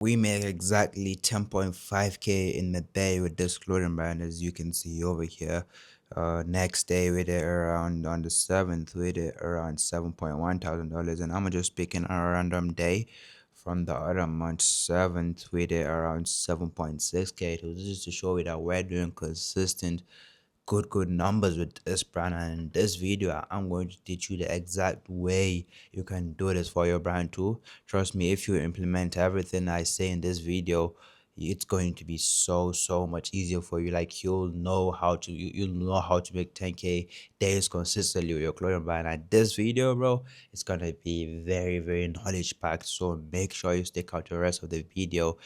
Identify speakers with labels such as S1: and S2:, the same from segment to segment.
S1: We make exactly 10.5k in a day with this clothing brand, as you can see over here. Next day we did around on the 7th we did around 7.1 thousand dollars, and I'm just picking a random day from the other month. 7th we did around 7.6k. So this is to show you that we're doing consistent good numbers with this brand. And in this video I'm going to teach you the exact way you can do this for your brand too. Trust me, if you implement everything I say in this video, it's going to be so much easier for you. Like you'll know how to you'll know how to make 10k days consistently with your clothing brand. And this video, bro, it's gonna be very knowledge packed, so make sure you stick out the rest of the video,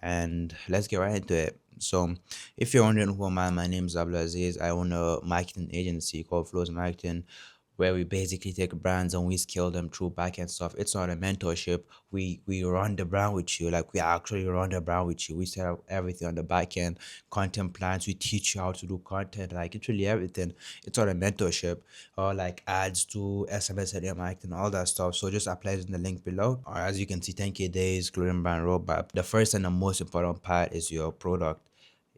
S1: and let's get right into it. So if you're wondering who my name is Abdulaziz. I own a marketing agency called Flows Marketing, where we basically take brands and we scale them through backend stuff. It's not a mentorship. We run the brand with you. Like we actually run the brand with you. We set up everything on the backend, content plans. We teach you how to do content. Like it's really everything. It's not a mentorship or like ads to SMS and marketing, all that stuff. So just apply it in the link below. Or as you can see, 10k days, clothing brand roadmap. The first and the most important part is your product.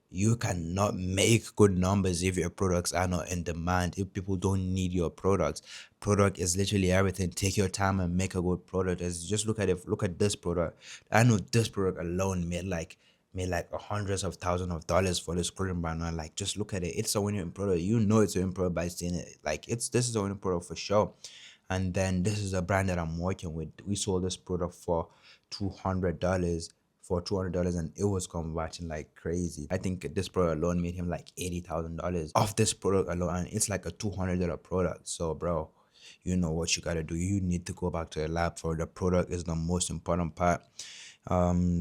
S1: You cannot make good numbers if your products are not in demand, if people don't need your products. Product is literally everything. Take your time and make a good product. As just look at it, look at this product. I know this product alone made like hundreds of thousands of dollars for this clothing brand. And like just look at it, it's a winning product. You know it's a winning product by seeing it. Like this is a winning product for sure. And then this is a brand that I'm working with. We sold this product for $200, and it was converting like crazy. I think this product alone made him like $80,000 off this product alone, and it's like a $200 product. So bro, you know what you gotta do. You need to go back to the lab. For the product is the most important part.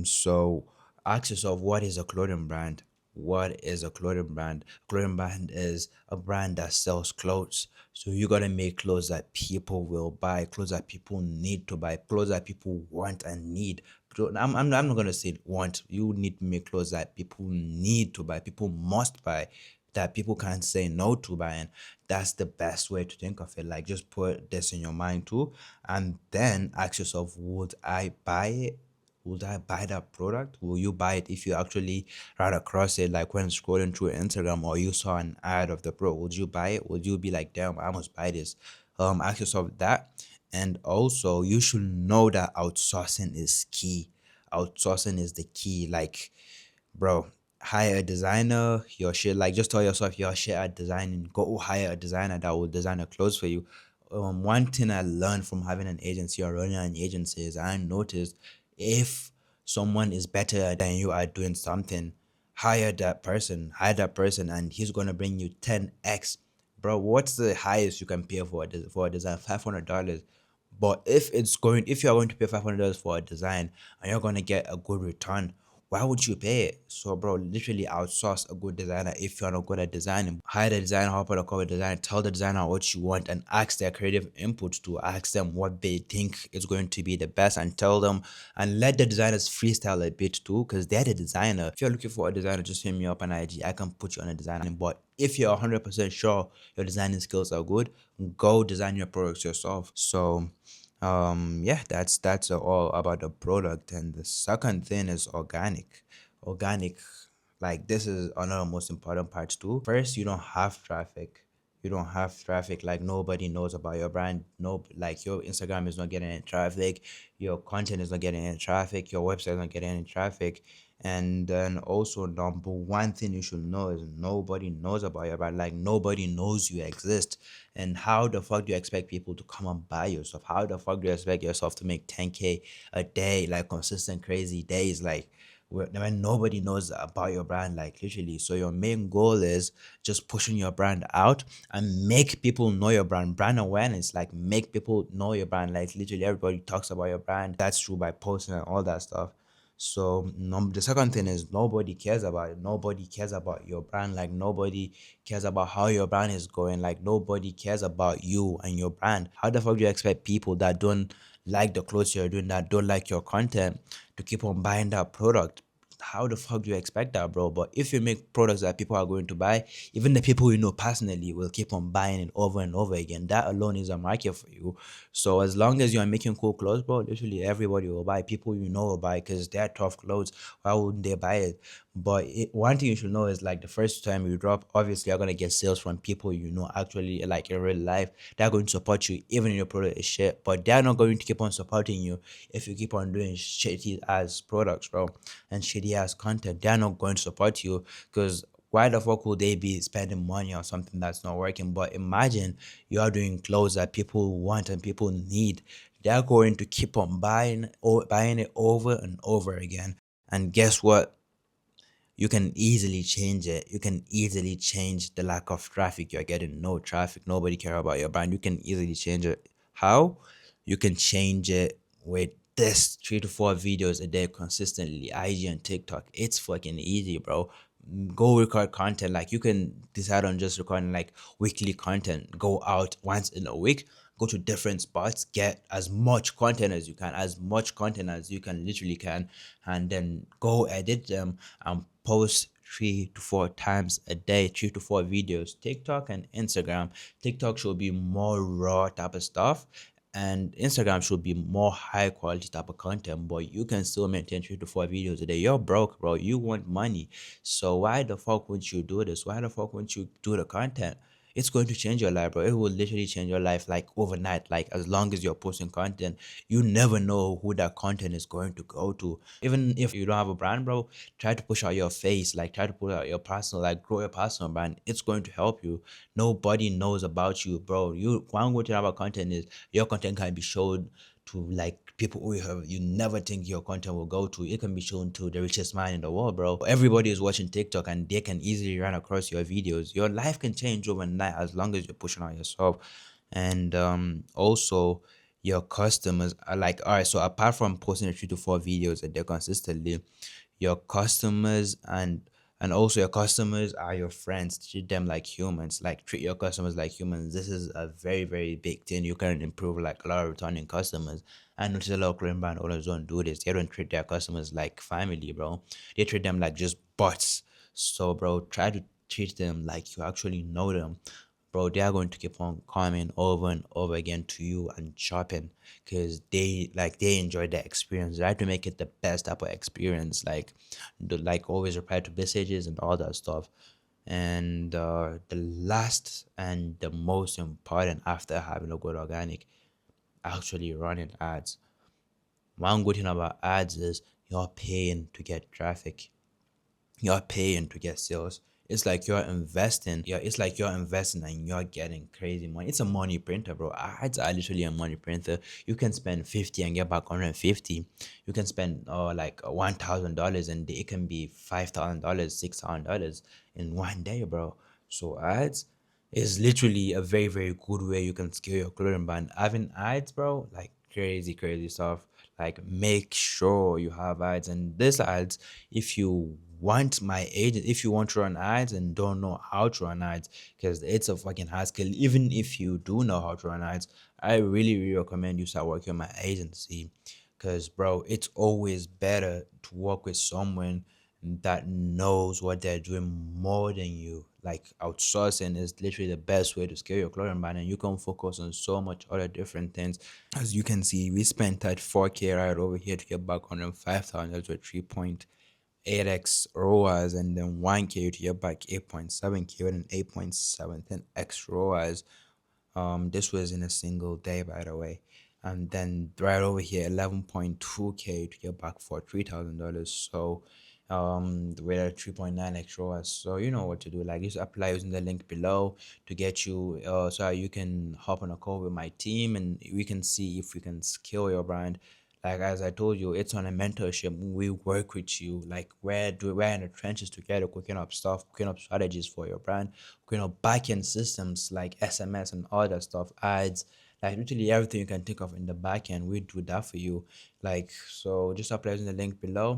S1: So ask yourself, what is a clothing brand? What is a clothing brand? Clothing brand is a brand that sells clothes. So you gotta make clothes that people will buy, clothes that people need to buy, clothes that people want and need. I'm not gonna say want. You need to make clothes that people need to buy, people must buy, that people can't say no to buying. That's the best way to think of it. Like just put this in your mind too, and then ask yourself, would I buy it? Would I buy that product? Will you buy it if you actually ran across it, like when scrolling through Instagram, or you saw an ad of the product? Would you buy it? Would you be like, damn, I must buy this? Ask yourself that. And also you should know that outsourcing is key. Outsourcing is the key. Like, bro, hire a designer. Your shit, like, just tell yourself your shit at designing. Go hire a designer that will design a clothes for you. One thing I learned from having an agency or running an agency is I noticed, if someone is better than you at doing something, hire that person, and he's gonna bring you 10x. Bro, what's the highest you can pay for for a design? $500. But if you're going to pay $500 for a design and you're going to get a good return, why would you pay it? So bro, literally outsource a good designer. If you're not good at designing, hire the designer, hop on a call with the designer, tell the designer what you want, and ask their creative input, to ask them what they think is going to be the best, and tell them, and let the designers freestyle a bit too, because they're the designer. If you're looking for a designer, just hit me up on IG. I can put you on a designer. But if you're 100% sure your designing skills are good, go design your products yourself. So yeah, that's all about the product. And the second thing is organic. Like this is another most important part too. First, you don't have traffic. Like nobody knows about your brand. No, like your Instagram is not getting any traffic, your content is not getting any traffic, your website is not getting any traffic. And then also, number one thing you should know is nobody knows about your brand. Like nobody knows you exist. And how the fuck do you expect people to come and buy your stuff? How the fuck do you expect yourself to make 10k a day, like consistent crazy days, like when nobody knows about your brand, like literally? So your main goal is just pushing your brand out and make people know your brand awareness. Like make people know your brand. Like literally everybody talks about your brand. That's true by posting and all that stuff. So the second thing is nobody cares about it. Nobody cares about your brand. Like nobody cares about how your brand is going. Like nobody cares about you and your brand. How the fuck do you expect people that don't like the clothes you're doing, that don't like your content, to keep on buying that product? how the fuck do you expect that, bro? But if you make products that people are going to buy, even the people you know personally will keep on buying it over and over again. That alone is a market for you. So as long as you are making cool clothes, bro, literally everybody will buy. People you know will buy because they're tough clothes. Why wouldn't they buy it? But one thing you should know is like the first time you drop, obviously you're gonna get sales from people you know actually like in real life. They're going to support you even if your product is shit. But they're not going to keep on supporting you if you keep on doing shitty ass products, bro, and shitty ass content. They're not going to support you because why the fuck would they be spending money on something that's not working? But imagine you're doing clothes that people want and people need. They're going to keep on buying it over and over again. And guess what? You can easily change it. You can easily change the lack of traffic you're getting. No traffic, nobody care about your brand. You can easily change it. How? You can change it with this 3 to 4 videos a day consistently, IG and TikTok. It's fucking easy, bro. Go record content. Like you can decide on just recording like weekly content. Go out once in a week, go to different spots, get as much content as you can, as much content as you can literally can, and then go edit them and post 3 to 4 times a day, 3 to 4 videos. TikTok and Instagram. TikTok should be more raw type of stuff, and Instagram should be more high quality type of content, but you can still maintain 3 to 4 videos a day. You're broke, bro. You want money. So why the fuck would you do this? Why the fuck wouldn't you do the content? It's going to change your life, bro. It will literally change your life like overnight. Like as long as you're posting content, you never know who that content is going to go to. Even if you don't have a brand, bro, try to push out your face. Like try to put out your personal, like grow your personal brand. It's going to help you. Nobody knows about you, bro. You one good thing about content is your content can be shown to like people who you never think your content will go to. It can be shown to the richest man in the world, bro. Everybody is watching TikTok and they can easily run across your videos. Your life can change overnight as long as you're pushing on yourself. And also your customers are like, all right, so apart from posting 3 to 4 videos a day consistently, your customers and also your customers are your friends. Treat them like humans. Like treat your customers like humans. This is a very, very big thing. You can improve like a lot of returning customers. I notice a lot of clothing brand owners don't do this. They don't treat their customers like family, bro. They treat them like just bots. So bro, try to treat them like you actually know them, bro. They are going to keep on coming over and over again to you and shopping because they enjoy the experience. They try to make it the best type of experience. Like always reply to messages and all that stuff. And the last and the most important after having a good organic, actually running ads. One good thing about ads is you're paying to get traffic. You're paying to get sales. It's like you're investing. Yeah, it's like you're investing and you're getting crazy money. It's a money printer, bro. Ads are literally a money printer. You can spend 50 and get back 150. You can spend like $1,000 and it can be $5,000, $6,000 in one day, bro. So ads is literally a very, very good way you can scale your clothing brand. Having ads, bro, like crazy, crazy stuff. Like make sure you have ads, and this ads, if you want my agent, if you want to run ads and don't know how to run ads, because it's a fucking hard skill. Even if you do know how to run ads, I really, really recommend you start working with my agency, because bro, it's always better to work with someone that knows what they're doing more than you. Like outsourcing is literally the best way to scale your clothing brand, and you can focus on so much other different things. As you can see, we spent that 4K right over here to get back 105,000. That's with 3.8x ROAS, and then 1K to get back 8.7K with an 8.7x ROAS. This was in a single day, by the way. And then right over here, 11.2K to get back for $3,000. So, with a 3.9 extra. So you know what to do. Like just apply using the link below to get you, so you can hop on a call with my team and we can see if we can scale your brand. Like as I told you, it's on a mentorship. We work with you. Like we're in the trenches together, cooking up stuff, cooking up strategies for your brand, cooking up backend systems like SMS and all that stuff, ads, like literally everything you can think of in the backend. We do that for you. Like so, just apply using the link below.